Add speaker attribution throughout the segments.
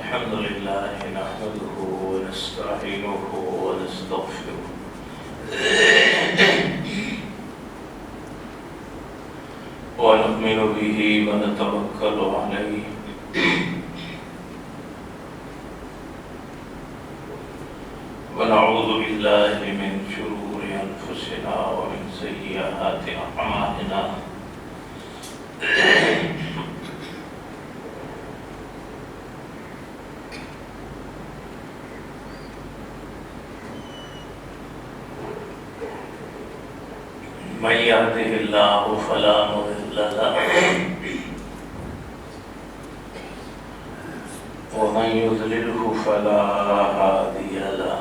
Speaker 1: الحمد لله نحمده ونستعينه ونستغفره ونؤمن به ونتوكل عليه ونعوذ بالله من شرور أنفسنا ومن سيئات أعمالنا من يهده الله فلا مضل له ومن يضلله فلا هادي له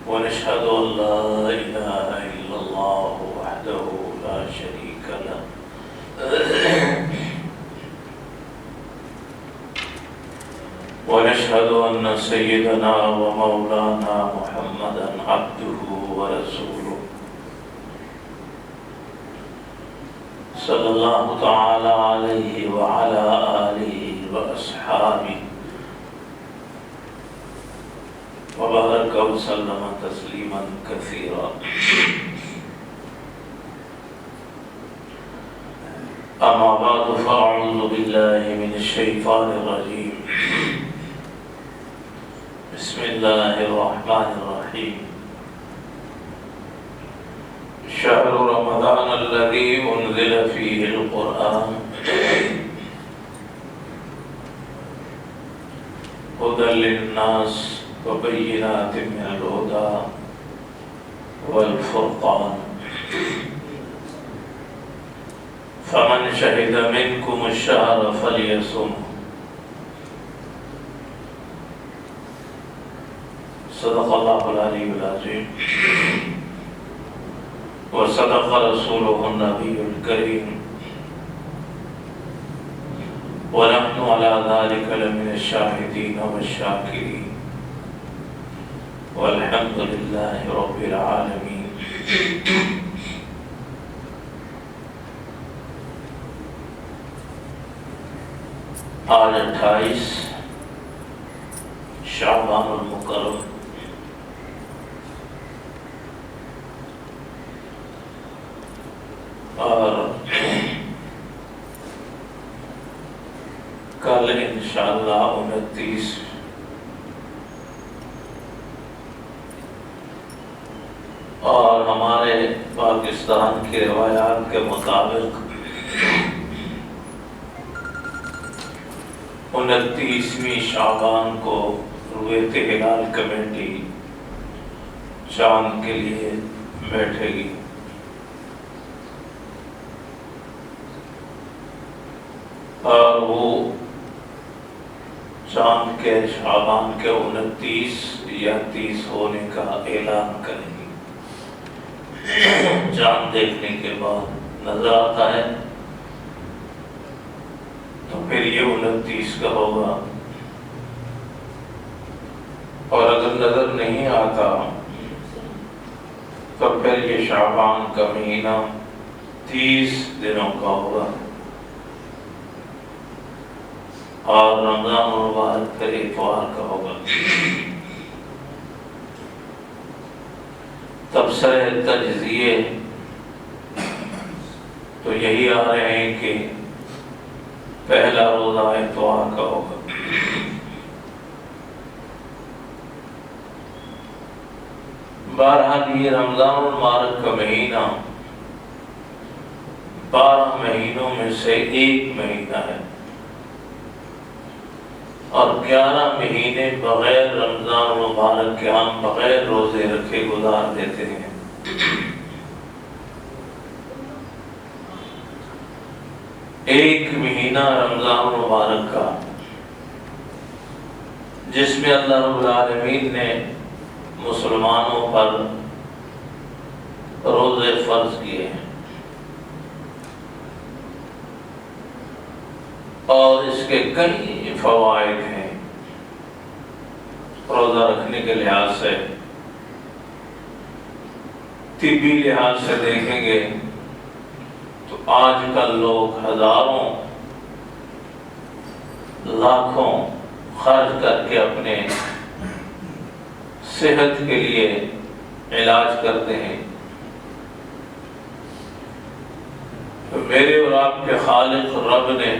Speaker 1: ونشهد أن لا إله إلا الله وحده لا شريك له ونشهد أن سيدنا ومولانا محمدا عبده ورسوله صلى الله تعالى عليه وعلى آله وأصحابه وبارك وسلم تسليما كثيرا. أما بعد فأعوذ بالله من الشيطان الرجيم. بسم الله الرحمن الرحيم. شهر رمضان الذي أنزل فيه القرآن هدى للناس وبينات من الهدى والفرقان فمن شهد منكم الشهر فليصمه. صدق الله العلي العظيم وصدق رسوله النبي الكريم ونحن على ذلك لمن الشاهدين والشاكرين والحمد لله رب العالمين. آج 28 شعبان المکرم اور کل انشاءاللہ 29 اور ہمارے پاکستان کی روایات کے مطابق 29ویں شعبان کو رویت ہلال کمیٹی چاند کے لیے بیٹھے گی. اور وہ چاند کے شعبان کے 29 یا 30 ہونے کا اعلان کریں گی. چاند دیکھنے کے بعد نظر آتا ہے تو پھر یہ 29 کا ہوگا، اور اگر نظر نہیں آتا تو پھر یہ شعبان کا مہینہ 30 دنوں کا ہوگا اور رمضان المبارک پھر اتوار کا ہوگا. تبصرہ تجزیے تو یہی آ رہے ہیں کہ پہلا روزہ اتوار کا ہوگا. بہرحال یہ رمضان المبارک کا مہینہ 12 مہینوں میں سے ایک مہینہ ہے، اور 11 مہینے بغیر رمضان المبارک کے ہم بغیر روزے رکھے گزار دیتے ہیں. ایک مہینہ رمضان المبارک کا جس میں اللہ رب العالمین نے مسلمانوں پر روزے فرض کیے ہیں، اور اس کے کئی فوائد ہیں. روزہ رکھنے کے لحاظ سے طبی لحاظ سے دیکھیں گے تو آج کل لوگ ہزاروں لاکھوں خرچ کر کے اپنے صحت کے لیے علاج کرتے ہیں. میرے اور آپ کے خالق رب نے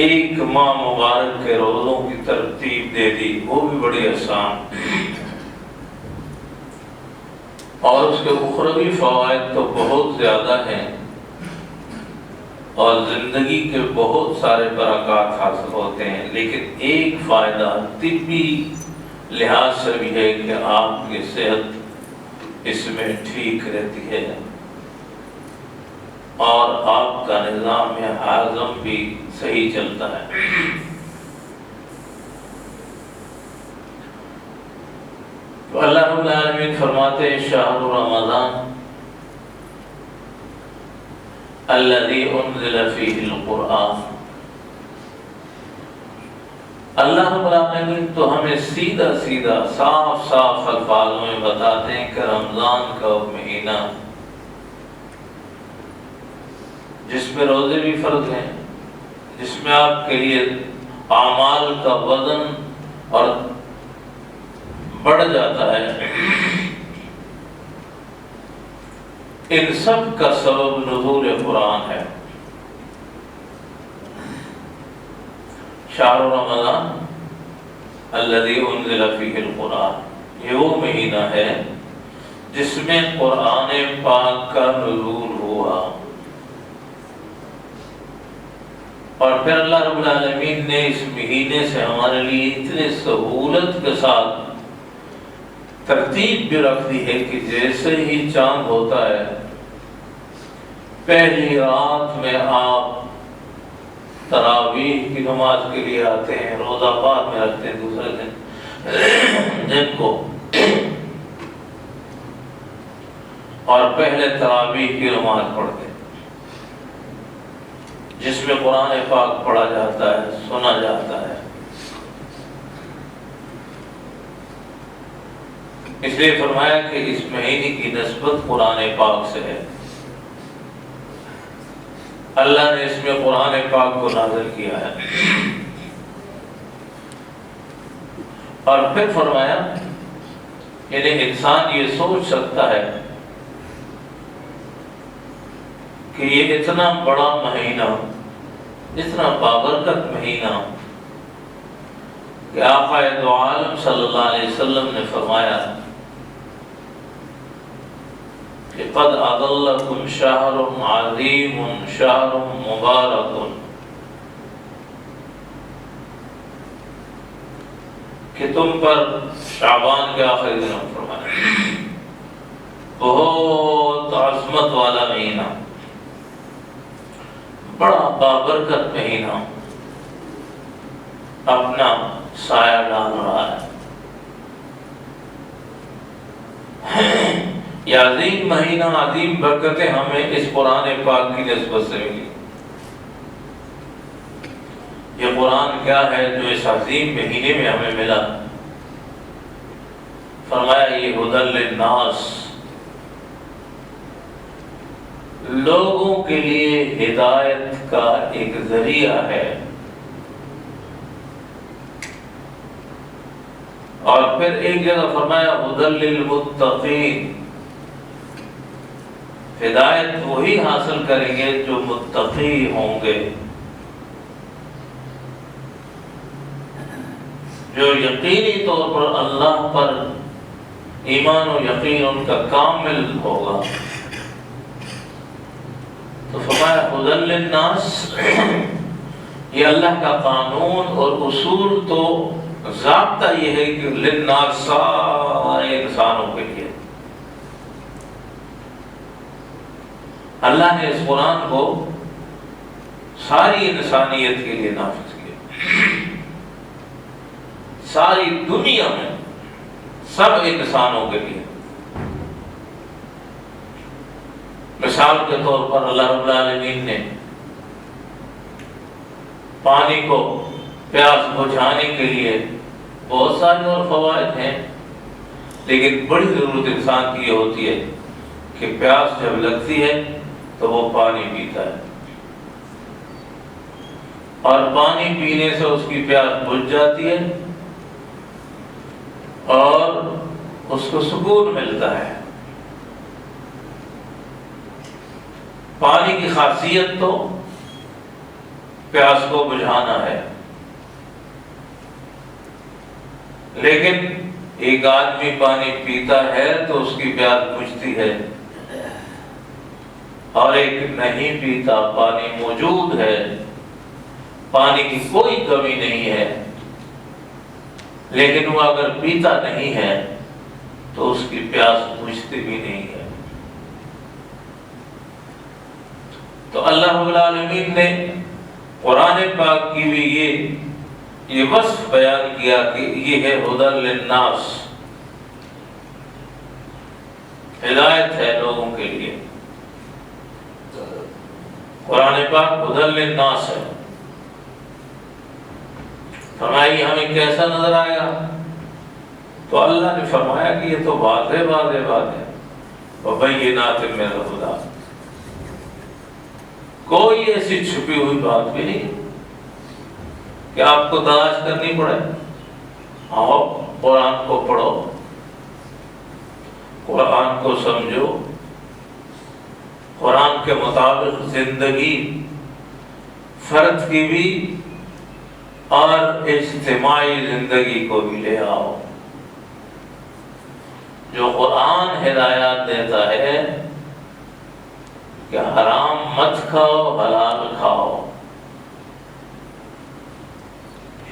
Speaker 1: ایک ماہ مبارک کے روزوں کی ترتیب دے دی، وہ بھی بڑی آسان، اور اس کے اخروی فوائد تو بہت زیادہ ہیں اور زندگی کے بہت سارے برکات حاصل ہوتے ہیں. لیکن ایک فائدہ طبی لحاظ سے بھی ہے کہ آپ کی صحت اس میں ٹھیک رہتی ہے اور آپ کا نظام ہاضم بھی صحیح چلتا ہے. تو اللہ رب العالمین فرماتے ہیں شہر رمضان الذی انزل فیہ القرآن. اللہ رب العالمین تو ہمیں سیدھا سیدھا صاف صاف الفاظ میں بتاتے ہیں کہ رمضان کا مہینہ جس میں روزے بھی فرض ہیں، جس میں آپ کے لیے اعمال کا وزن اور بڑھ جاتا ہے، ان سب کا سبب نزول قرآن ہے. شہر رمضان الذی انزل فیہ القرآن، یہ وہ مہینہ ہے جس میں قرآن پاک کا نزول ہوا. اور پھر اللہ رب العالمین نے اس مہینے سے ہمارے لیے اتنے سہولت کے ساتھ ترتیب بھی رکھ دی ہے کہ جیسے ہی چاند ہوتا ہے پہلی رات میں آپ تراویح کی نماز کے لیے آتے ہیں، روزہ بعد میں رکھتے ہیں دوسرے دن کو، اور پہلے تراویح کی نماز پڑھتے ہیں جس میں قرآن پاک پڑھا جاتا ہے، سنا جاتا ہے. اس لیے فرمایا کہ اس مہینے کی نسبت قرآن پاک سے ہے. اللہ نے اس میں قرآن پاک کو نازل کیا ہے. اور پھر فرمایا یعنی انسان یہ سوچ سکتا ہے کہ یہ اتنا بڑا مہینہ، اتنا بابرکت مہینہ کہ آقا دو عالم صلی اللہ علیہ وسلم نے فرمایا کہ قد اضلکم شہر عظیم شہر مبارک، کہ تم پر شعبان کے آخری دنوں فرمایا بہت عظمت والا مہینہ، بڑا بابرکت مہینہ اپنا سایہ ڈال رہا ہے. یہ عظیم مہینہ، عظیم برکتیں ہمیں اس قرآن پاک کی نسبت سے ملی. یہ قرآن کیا ہے جو اس عظیم مہینے میں ہمیں ملا؟ فرمایا یہ ہدی للناس، لوگوں کے لیے ہدایت کا ایک ذریعہ ہے. اور پھر ایک جگہ فرمایا ہدی للمتقین، ہدایت وہی حاصل کریں گے جو متقی ہوں گے، جو یقینی طور پر اللہ پر ایمان و یقین ان کا کامل ہوگا. تو فرمایا ہدی للناس، یہ اللہ کا قانون اور اصول تو ضابطہ یہ ہے کہ للناس سارے انسانوں کے لیے. اللہ نے اس قرآن کو ساری انسانیت کے لیے نافذ کیا. ساری دنیا میں سب انسانوں کے لیے. مثال کے طور پر اللہ رب العالمین نے پانی کو پیاس بجھانے کے لیے بہت سارے اور فوائد ہیں. لیکن بڑی ضرورت انسان کی یہ ہوتی ہے کہ پیاس جب لگتی ہے تو وہ پانی پیتا ہے، اور پانی پینے سے اس کی پیاس بجھ جاتی ہے اور اس کو سکون ملتا ہے۔ پانی کی خاصیت تو پیاس کو بجھانا ہے، لیکن ایک آدمی پانی پیتا ہے تو اس کی پیاس بجھتی ہے، اور ایک نہیں پیتا، پانی موجود ہے، پانی کی کوئی کمی نہیں ہے، لیکن وہ اگر پیتا نہیں ہے تو اس کی پیاس بجھتی بھی نہیں ہے۔ تو اللہ رب العالمین نے قرآن پاک کی بھی یہ وصف بیان کیا کہ یہ ہے ہدی للناس، ہدایت ہے لوگوں کے لیے۔ قرآن پاک ہدی للناس ہے۔ فرمایا ہمیں کیسا نظر آئے گا؟ تو اللہ نے فرمایا کہ یہ تو واضح بات ہے، وبینات من الہدی، کوئی ایسی چھپی ہوئی بات بھی نہیں کہ آپ کو تلاش کرنی پڑے۔ آؤ قرآن کو پڑھو، قرآن کو سمجھو، قرآن کے مطابق زندگی فرد کی بھی اور اجتماعی زندگی کو بھی لے آؤ۔ جو قرآن ہدایات دیتا ہے کہ حرام مت کھاؤ، حلال کھاؤ،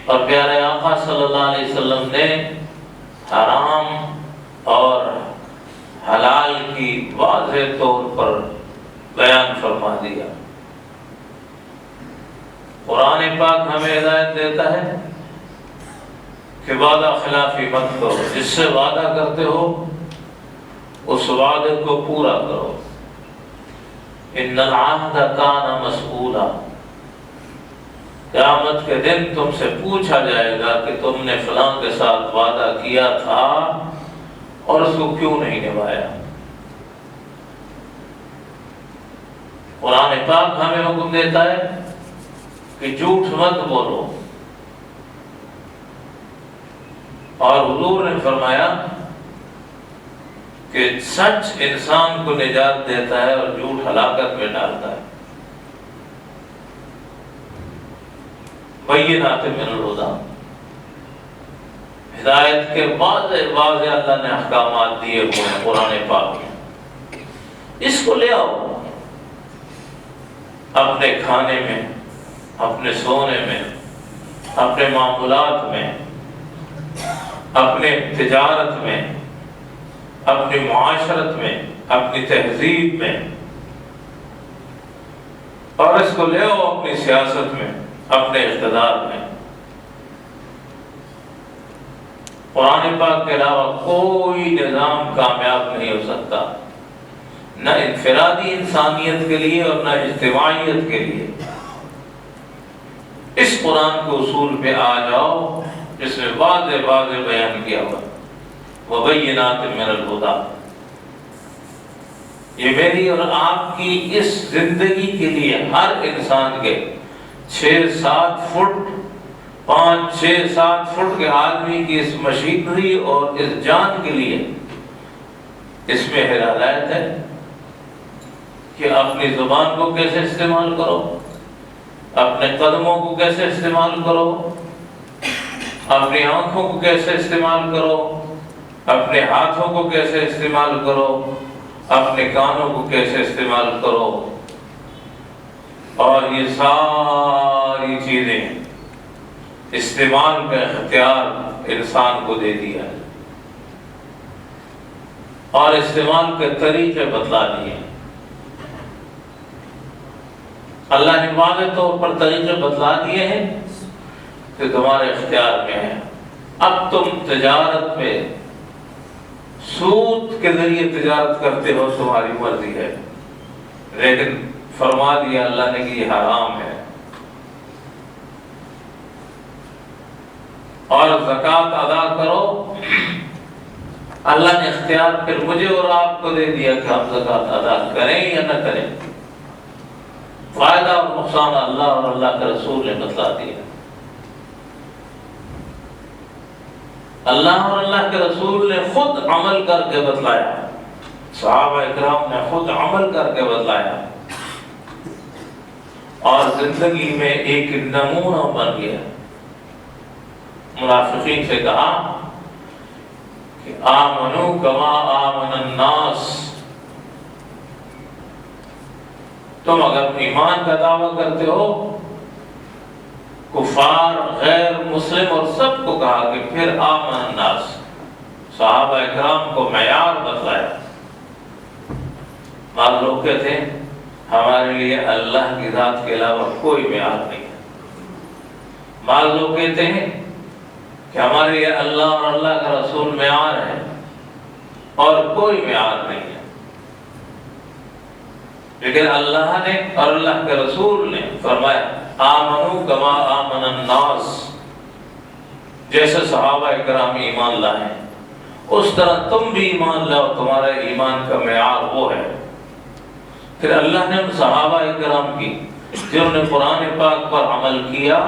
Speaker 1: اور پیارے آقا صلی اللہ علیہ وسلم نے حرام اور حلال کی واضح طور پر بیان فرما دیا۔ قرآن پاک ہمیں ہدایت دیتا ہے کہ وعدہ خلافی مت کرو، جس سے وعدہ کرتے ہو اس وعدے کو پورا کرو۔ ان العہد کان مسئولا، قیامت کے دن تم سے پوچھا جائے گا کہ تم نے فلاں کے ساتھ وعدہ کیا تھا اور اس کو کیوں نہیں نبھایا۔ قرآن پاک ہمیں حکم دیتا ہے کہ جھوٹ مت بولو، اور حضور نے فرمایا کہ سچ انسان کو نجات دیتا ہے اور جھوٹ ہلاکت میں ڈالتا ہے۔ بینات من الہدی، ہدایت کے واضح اللہ نے احکامات دیے ہوئے ہیں قرآن پاک میں، اس کو لے آؤ اپنے کھانے میں، اپنے سونے میں، اپنے معاملات میں، اپنے تجارت میں، اپنی معاشرت میں، اپنی تہذیب میں، اور اس کو لے آؤ اپنی سیاست میں، اپنے اقتدار میں۔ قرآن پاک کے علاوہ کوئی نظام کامیاب نہیں ہو سکتا، نہ انفرادی انسانیت کے لیے اور نہ اجتماعیت کے لیے۔ اس قرآن کے اصول پہ آ جاؤ جس میں واضح بیان کیا ہوا وبینات من الہدی۔ یہ میری اور آپ کی اس زندگی کے لیے ہر انسان کے 6-7 فٹ 5-6-7 فٹ کے آدمی کی اس مشینری اور اس جان کے لیے اس میں ہدایت ہے کہ اپنی زبان کو کیسے استعمال کرو، اپنے قدموں کو کیسے استعمال کرو، اپنی آنکھوں کو کیسے استعمال کرو، اپنے ہاتھوں کو کیسے استعمال کرو، اپنے کانوں کو کیسے استعمال کرو، اور یہ ساری چیزیں استعمال کا اختیار انسان کو دے دیا ہے اور استعمال کے طریقے بتلا دیے۔ اللہ نے واضح طور پر طریقے بتلا دیے ہیں کہ تمہارے اختیار میں ہے۔ اب تم تجارت میں سود کے ذریعے تجارت کرتے ہو، تمہاری مرضی ہے، لیکن فرما دیا اللہ نے کہ یہ حرام ہے۔ اور زکوٰۃ ادا کرو اللہ نے اختیار پھر مجھے اور آپ کو دے دیا کہ ہم زکوٰۃ ادا کریں یا نہ کریں۔ فائدہ اور نقصان اللہ اور اللہ کے رسول نے بتلا دیا۔ اللہ اور اللہ کے رسول نے خود عمل کر کے بتلایا، صحابہ اکرام نے خود عمل کر کے بتلایا، اور زندگی میں ایک نمونہ بن گیا۔ منافقین سے کہا کہ آمنو کما آمن الناس، تم اگر ایمان کا دعویٰ کرتے ہو، کفار غیر مسلم اور سب کو کہا کہ پھر آمن الناس، صحابہ اکرام کو معیار بتلایا۔ بعض لوگ کہتے ہیں ہمارے لیے اللہ کی ذات کے علاوہ کوئی معیار نہیں ہے۔ بعض لوگ کہتے ہیں کہ ہمارے لیے اللہ اور اللہ کا رسول معیار ہے اور کوئی معیار نہیں ہے، لیکن اللہ نے اور اللہ کے رسول نے فرمایا آمنو کما آمن الناس، جیسے صحابہ کرام ایمان لائے اس طرح تم بھی ایمان لاؤ، تمہارا ایمان کا معیار وہ ہے۔ پھر اللہ نے ان صحابہ کرام کی جنہوں نے قرآن پاک پر عمل کیا،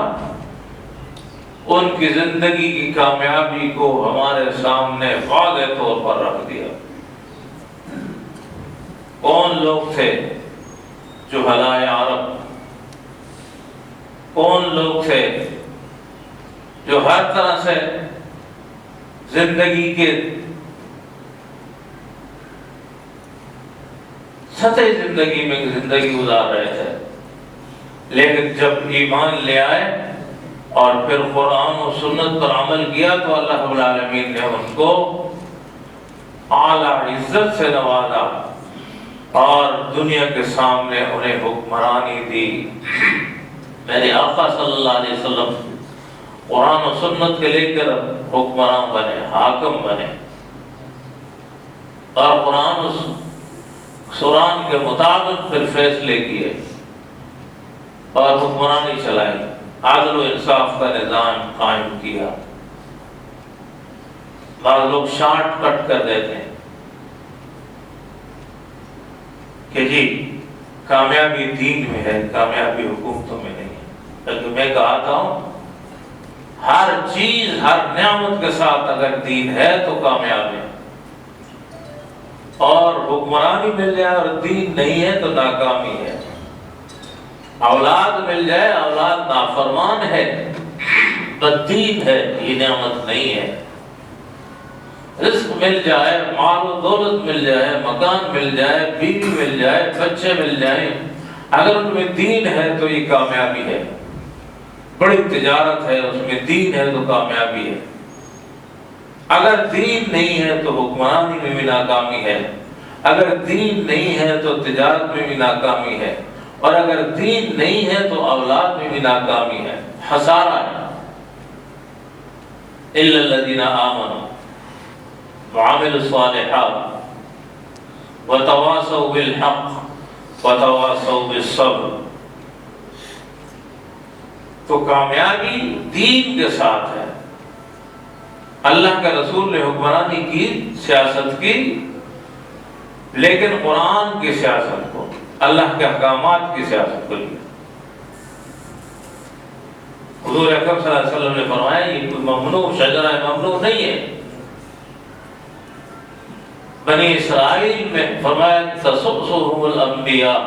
Speaker 1: ان کی زندگی کی کامیابی کو ہمارے سامنے واضح طور پر رکھ دیا۔ کون لوگ تھے جو جہلائے عرب، کون لوگ تھے جو ہر طرح سے زندگی کے سطحی زندگی میں زندگی گزار رہے تھے، لیکن جب ایمان لے آئے اور پھر قرآن و سنت پر عمل کیا تو اللہ رب العالمین نے ان کو اعلیٰ عزت سے نوازا اور دنیا کے سامنے انہیں حکمرانی دی۔ میرے آقا صلی اللہ علیہ وسلم قرآن و سنت کے لے کر حکمران بنے، حاکم بنے، اور قرآن و سوران کے مطابق پھر فیصلے کیے اور حکمرانی چلائی، عدل و انصاف کا نظام قائم کیا۔ بعض لوگ شارٹ کٹ کر دیتے ہیں کہ جی کامیابی دین میں ہے، کامیابی حکومتوں میں نہیں ہے۔ بلکہ میں کہتا ہوں ہر چیز ہر نعمت کے ساتھ اگر دین ہے تو کامیاب ہے، اور حکمرانی مل جائے اور دین نہیں ہے تو ناکامی ہے۔ اولاد مل جائے، اولاد نافرمان ہے، بددین ہے، یہ نعمت نہیں ہے۔ رزق مل جائے، مال و دولت مل جائے، مکان مل جائے، بیوی مل جائے، بچے مل جائیں، اگر ان میں دین ہے تو یہ کامیابی ہے۔ بڑی تجارت ہے، اس میں دین ہے تو کامیابی ہے۔ اگر دین نہیں ہے تو حکمرانی میں بھی ناکامی ہے، اگر دین نہیں ہے تو تجارت میں بھی ناکامی ہے، اور اگر دین نہیں ہے تو اولاد میں بھی ناکامی ہے، خسارہ ہے۔ الا الذین آمنوا وعملوا الصالحات وتواصوا بالحق وتواصوا بالصبر۔ تو کامیابی دین کے ساتھ ہے۔ اللہ کے رسول نے حکمرانی کی، سیاست کی، لیکن قرآن کی سیاست کو، اللہ کے احکامات کی سیاست کو لیا۔ حضور اکرم صلی اللہ علیہ وسلم نے فرمایا یہ کوئی ممنوع شجرہ ممنوع نہیں ہے۔ بنی اسرائیل میں فرمایا تسؤسهم الانبیاء،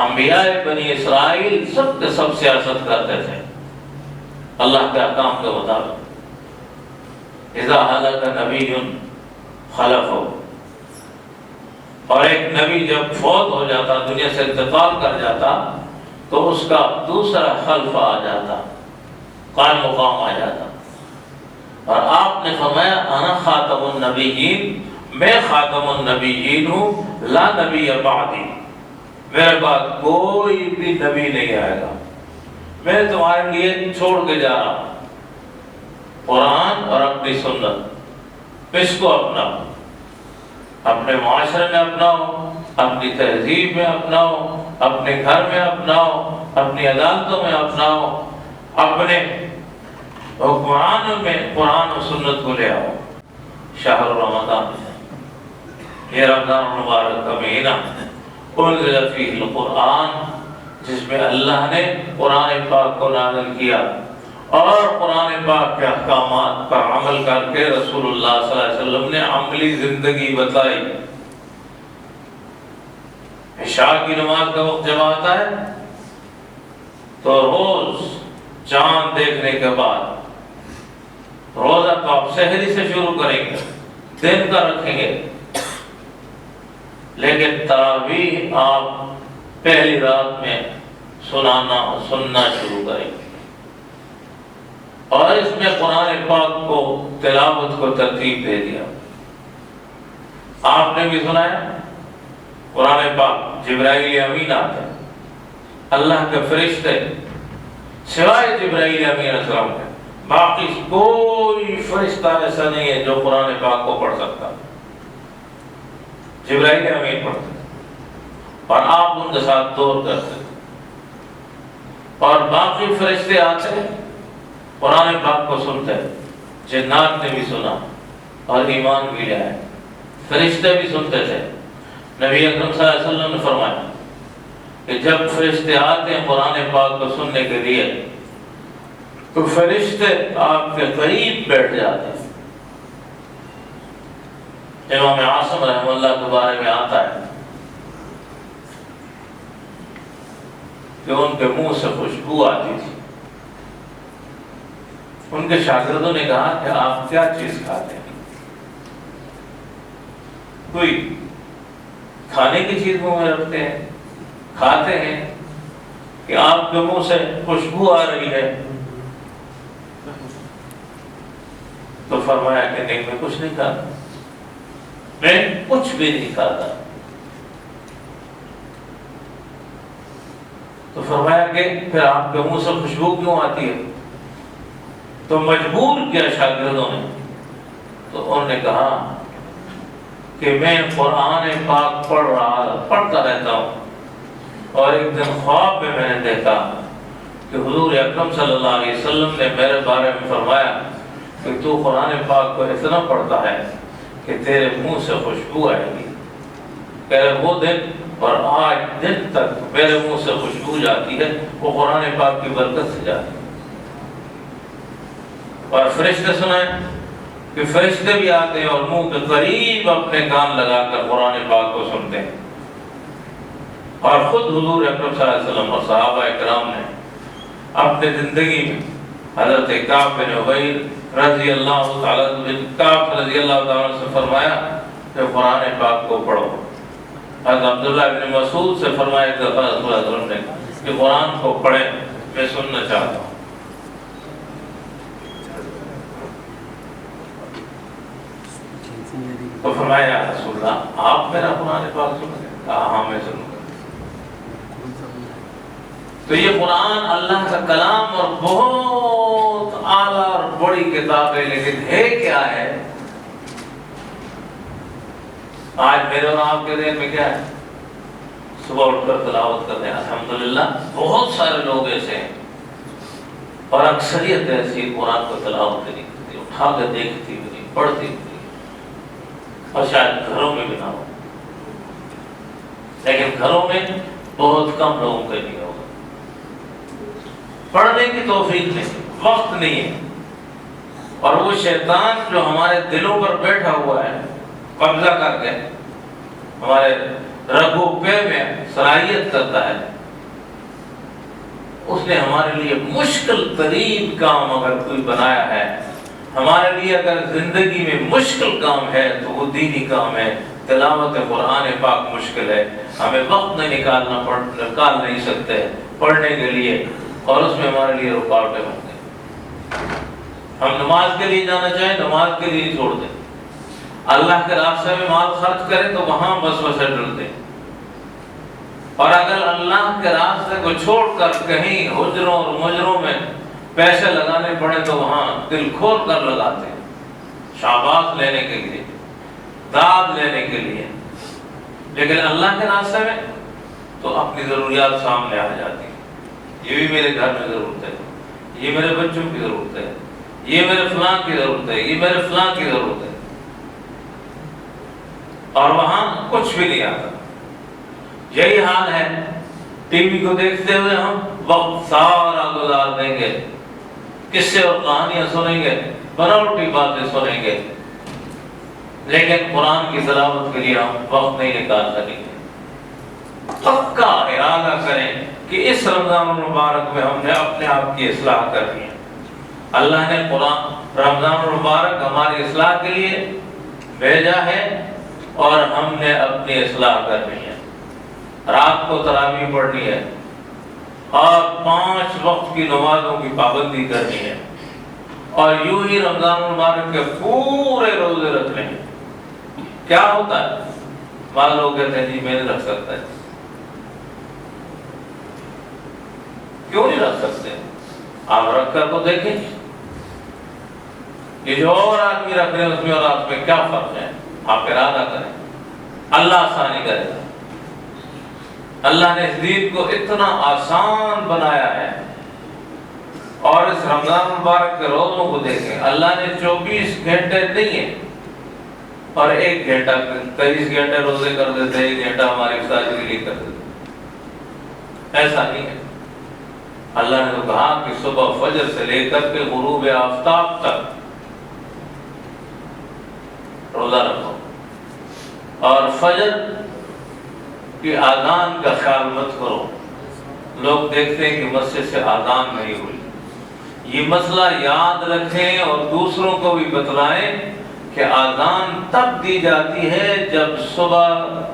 Speaker 1: انبیاء بنی اسرائیل سب کے سب سیاست کرتے تھے اللہ کے احکام کے مطابق۔ اذا ہلک نبی خلفہ، اور ایک نبی جب فوت ہو جاتا، دنیا سے انتقال کر جاتا، تو اس کا دوسرا خلفہ آ جاتا، قائم مقام آ جاتا۔ اور آپ نے فرمایا انا خاتم النبیین، میں خاتم النبیین ہوں، لا نبی بعدی، میرے بعد کوئی بھی نبی نہیں آئے گا، میں تمہارے لیے چھوڑ کے جا رہا ہوں قرآن اور اپنی سنت۔ اس کو اپناؤ، اپنے معاشرے میں اپناؤ، اپنی تہذیب میں اپناؤ، اپنے گھر میں اپناؤ، اپنی عدالتوں میں اپناؤ، اپنے حکمرانوں میں قرآن و سنت کو لے آؤ۔ شہر رمضان ہے، یہ رمضان المبارک کا مہینہ انزل فیہ القرآن، جس میں اللہ نے قرآن پاک کو نازل کیا اور قرآن پاک کے احکامات پر عمل کر کے رسول اللہ صلی اللہ علیہ وسلم نے عملی زندگی بتائی۔ عشاء کی نماز کا وقت جب آتا ہے تو روز چاند دیکھنے کے بعد روزہ تو آپ سحری سے شروع کریں گے، دن کا رکھیں گے، لیکن تراویح آپ پہلی رات میں سننا شروع کریں گے، اور اس میں قرآن پاک کو تلاوت کو ترتیب دے دیا۔ آپ نے بھی سنا ہے قرآن پاک جبرائیل امین آتے ہیں، اللہ کے فرشتے سوائے جبرائیل امین علیہ السلام کے باقی کوئی فرشتہ ایسا نہیں ہے جو قرآن پاک کو پڑھ سکتا، جبرائیل امین پڑھتے اور آپ ان کے ساتھ دور کرتے، اور باقی فرشتے آتے ہیں قرآن پاک کو سنتے، جنات نے بھی سنا اور ایمان بھی لے آئے، فرشتے بھی سنتے تھے۔ نبی اکرم صلی اللہ علیہ وسلم نے فرمایا کہ جب فرشتے آتے ہیں قرآن پاک کو سننے کے لیے تو فرشتے آپ کے قریب بیٹھ جاتے ہیں۔ امام عاصم رحمہ اللہ کے بارے میں آتا ہے کہ ان کے منہ سے خوشبو آتی تھی۔ ان کے شاگردوں نے کہا کہ آپ کیا چیز کھاتے ہیں؟ کوئی کھانے کی چیز منہ میں رکھتے ہیں، کھاتے ہیں کہ آپ کے منہ سے خوشبو آ رہی ہے؟ تو فرمایا کہ نہیں، میں کچھ نہیں کھاتا، میں کچھ بھی نہیں کھاتا۔ تو فرمایا کہ پھر آپ کے منہ سے خوشبو کیوں آتی ہے؟ تو مجبور کیا شاگردوں نے، تو انہوں نے کہا کہ میں قرآن پاک پڑھتا رہتا ہوں، اور ایک دن خواب میں نے دیکھا کہ حضور اکرم صلی اللہ علیہ وسلم نے میرے بارے میں فرمایا کہ تو قرآن پاک کو اتنا پڑھتا ہے کہ تیرے منہ سے خوشبو آئے گی۔ کہہ رہے وہ دن اور آج دن تک میرے منہ سے خوشبو جاتی ہے، وہ قرآن پاک کی برکت سے جاتی ہے۔ اور فرشتے سنائیں کہ فرشتے بھی آتے ہیں اور منہ کے قریب اپنے کان لگا کر قرآن پاک کو سنتے ہیں، اور خود حضور اکرم صلی اللہ علیہ وسلم اور صحابہ کرام نے اپنے زندگی میں حضرت کعب بن عبید رضی اللہ تعالیٰ سے فرمایا کہ قرآن پاک کو پڑھو۔ حضرت عبداللہ بن مسعود سے فرمایا کہ رسول اللہ صلی اللہ علیہ وسلم نے کہ قرآن کو پڑھیں، میں سننا چاہتا ہوں۔ تو فرمایا یا رسول اللہ آپ میرا قرآن پاک سنیں گے؟ کہا ہاں میں سنوں گا۔ تو یہ قرآن اللہ کا کلام اور بہت اعلیٰ اور بڑی کتاب ہے، لیکن ہے کیا ہے؟ آج میرے اور آپ کے ذہن میں کیا ہے؟ صبح اٹھ کر تلاوت کرتے ہیں، الحمدللہ بہت سارے لوگ ایسے ہیں، اور اکثریت ایسی قرآن کو تلاوت نہیں کرتی، اٹھا کے دیکھتی بھی نہیں، پڑھتی بھی نہیں، اور شاید گھروں میں بھی نہ ہو، لیکن گھروں میں بہت کم لوگوں کے لیے ہوگا۔ پڑھنے کی توفیق نہیں، وقت نہیں ہے، اور وہ شیطان جو ہمارے دلوں پر بیٹھا ہوا ہے قبضہ کر کے ہمارے رگو پے میں صلاحیت کرتا ہے، اس نے ہمارے لیے مشکل ترین کام اگر کوئی بنایا ہے، ہمارے لیے اگر زندگی میں مشکل کام ہے تو وہ دینی کام ہے۔ تلاوت قرآن پاک مشکل ہے، ہمیں وقت نکال نہیں سکتے پڑھنے کے لیے، اور اس میں ہمارے لیے رکاوٹیں بنتے ہیں۔ ہم نماز کے لیے جانا چاہیں، نماز کے لیے نہیں چھوڑ دیں، اللہ کے راستے میں مال خرچ کریں تو وہاں وسوسے ڈلتے ہیں، اور اگر اللہ کے راستے کو چھوڑ کر کہیں حجروں اور مجروں میں پیسے لگانے پڑے تو وہاں دل کھول کر لگاتے ہیں، شاباش لینے کے لیے، داد لینے کے لیے، لیکن اللہ کے راستے میں تو اپنی ضروریات سامنے آ جاتی ہیں۔ یہ بھی میرے گھر میں ضرورت ہے، یہ میرے بچوں کی ضرورت ہے، یہ میرے فلاں کی ضرورت ہے، یہ میرے فلاں کی ضرورت ہے، اور وہاں کچھ بھی نہیں آتا. یہی حال ہے, ٹی وی کو دیکھتے ہوئے ہم وقت سارا گزار دیں گے, قصے اور کہانیاں سنیں گے, بناوٹی باتیں سنیں گے, لیکن قرآن کی تلاوت کے لیے ہم وقت نہیں نکال سکیں گے. پکا ارادہ کریں کہ اس رمضان المبارک میں ہم نے اپنے آپ کی اصلاح کرنی ہے. اللہ نے قرآن رمضان المبارک ہماری اصلاح کے لیے بھیجا ہے اور ہم نے اپنی اصلاح کرنی ہے. رات کو تراویح پڑھنی ہے اور 5 وقت کی نمازوں کی پابندی کرنی ہے, اور یوں ہی رمضان المبارک کے پورے روزے رکھنے ہیں. کیا ہوتا ہے؟ بعض لوگ کہتے ہیں جی میں نہیں رکھ سکتا. کیوں نہیں رکھ سکتے؟ آپ رکھ کر کو دیکھیں, یہ جو اور آدمی رکھ رہے ہیں اس میں اور آپ میں کیا فرق ہے. آپ ارادہ کریں, اللہ آسانی کرے گا. اللہ نے اس دین کو اتنا آسان بنایا ہے. اور اس رمضان مبارک کے روزوں کو دیکھیں, اللہ نے 24 گھنٹے نہیں ہیں اور 1 گھنٹہ 23 گھنٹے روزے کر دیتے, 1 گھنٹہ ہماری افطاری کے لیے کر دیتے. ایسا نہیں ہے. اللہ نے تو کہا کہ صبح فجر سے لے کر کے غروب آفتاب تک روزہ رکھو, اور فجر کی آذان کا خیال مت کرو. لوگ دیکھتے ہیں کہ مسجد سے آذان نہیں ہوئی. یہ مسئلہ یاد رکھیں اور دوسروں کو بھی بتلائیں کہ آذان تب دی جاتی ہے جب صبح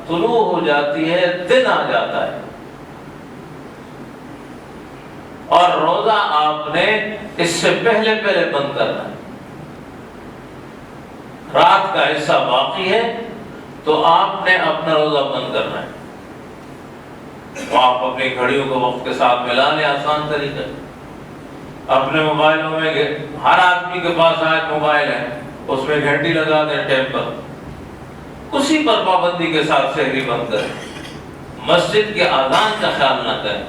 Speaker 1: طلوع ہو جاتی ہے, دن آ جاتا ہے. اور روزہ آپ نے اس سے پہلے بند کرنا ہے. رات کا حصہ باقی ہے تو آپ نے اپنا روزہ بند کرنا ہے. آپ اپنی گھڑیوں کو وقت کے ساتھ ملا لیں, آسان طریقہ. اپنے موبائلوں میں ہر آدمی کے پاس آج موبائل ہے, اس میں گھنٹی لگا دیں ٹیم پر, اسی پر پابندی کے ساتھ سحری بند کریں. مسجد کے اذان کا خیال نہ کریں.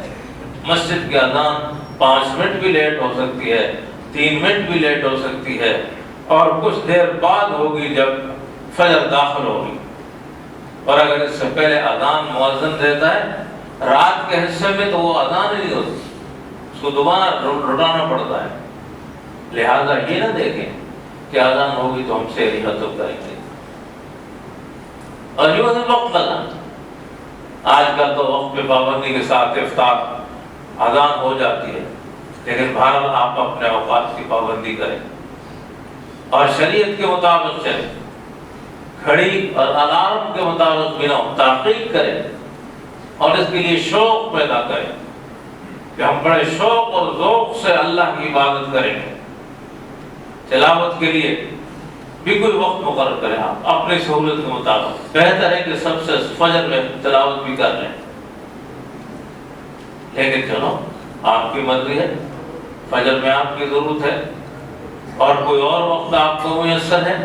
Speaker 1: مسجد کی اذان 5 منٹ بھی لیٹ ہو سکتی ہے, 3 منٹ بھی لیٹ ہو سکتی ہے, اور کچھ دیر بعد ہوگی جب فجر داخل ہوگی. اور اگر اس سے پہلے اذان مؤذن دیتا ہے رات کے حصے میں تو وہ اذان ہی نہیں ہوتی, اس کو دوبارہ لوٹانا پڑتا ہے. لہذا یہ نہ دیکھیں کہ اذان ہوگی تو ہم سحری ختم کریں گے اور یوں ہی وقت لگا. آج کل تو وقت پہ پابندی کے ساتھ افطار اذان ہو جاتی ہے, لیکن بہرحال آپ اپنے اوقات کی پابندی کریں اور شریعت کے مطابق چلیں. گھڑی اور الارم کے مطابق بنا تحقیق کریں اور اس کے لیے شوق پیدا کریں کہ ہم بڑے شوق اور ذوق سے اللہ کی عبادت کریں گے. تلاوت کے لیے بھی کوئی وقت مقرر کریں آپ اپنی سہولت کے مطابق. بہتر ہے کہ سب سے فجر میں تلاوت بھی کر لیں, لیکن چلو آپ کی مرضی ہے, فجر میں آپ کی ضرورت ہے اور کوئی اور وقت آپ کو میسر ہے,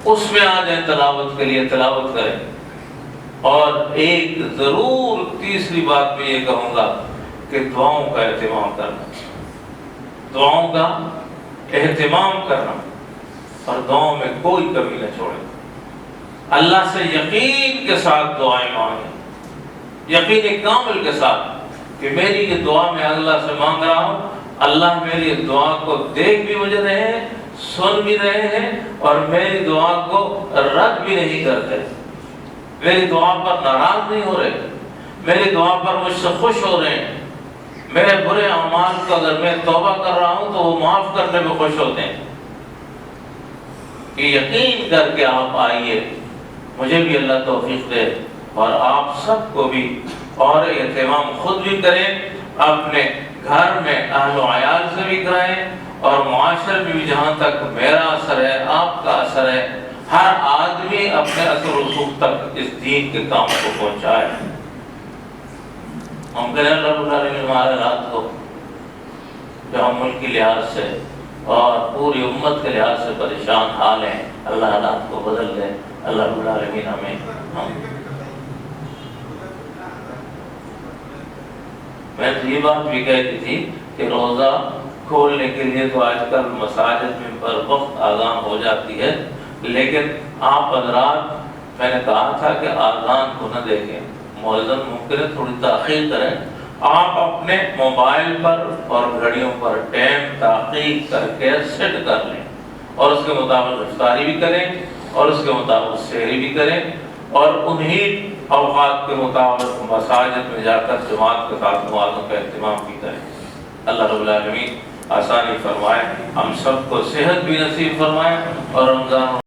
Speaker 1: اس میں آ جائیں تلاوت کے لیے, تلاوت کریں. اور ایک ضرور تیسری بات میں یہ کہوں گا کہ دعاؤں کا اہتمام کرنا, دعاؤں کا اہتمام کرنا, اور دعاؤں میں کوئی کمی نہ چھوڑیں. اللہ سے یقین کے ساتھ دعائیں مانگیں, یقین کامل کے ساتھ کہ میری یہ دعا میں اللہ سے مانگ رہا ہوں, اللہ میری اس دعا کو دیکھ بھی مجھے رہے ہیں, سن بھی رہے ہیں, اور میری دعا کو رد بھی نہیں کرتے, میری دعا پر ناراض نہیں ہو رہے, میری دعا پر مجھ سے خوش ہو رہے ہیں. میرے برے اعمال کو اگر میں توبہ کر رہا ہوں تو وہ معاف کرنے میں خوش ہوتے ہیں. کہ یقین کر کے آپ آئیے, مجھے بھی اللہ توفیق دے اور آپ سب کو بھی, اور اہتمام خود بھی کریں, اپنے گھر میں اہل و عیال سے بھی کرائیں, اور معاشرے میں بھی جہاں تک میرا اثر ہے, آپ کا اثر ہے, ہر آدمی اپنے اثر و رسوخ تک اس دین کے کام کو پہنچائے. ہم کہتے ہیں رب العالمین ہمارے رات کو جو ہم ملک کی لحاظ سے اور پوری امت کے لحاظ سے پریشان حال ہیں, اللہ حالات کو بدل دے. اللہ رب العالمین ہمیں میں تو یہ بات بھی کہتی تھی کہ روزہ کھولنے کے لیے تو آج کل مساجد میں پر وقت اذان ہو جاتی ہے, لیکن آپ حضرات میں نے کہا تھا کہ آذان کو نہ دیکھیں، مؤذن ممکن ہے تھوڑی تاخیر کریں، آپ اپنے موبائل پر اور گھڑیوں پر ٹائم تحقیق کر کے سیٹ کر لیں، اور اس کے مطابق افطاری بھی کریں اور اس کے مطابق سحری بھی کریں، اور انہی اوقات کے مطابق مساجد میں جا کر جماعت کے ساتھ نمازوں کا اہتمام بھی کریں۔ اللہ رب العالمین آسانی فرمائے، ہم سب کو صحت بھی نصیب فرمائے، اور رمضان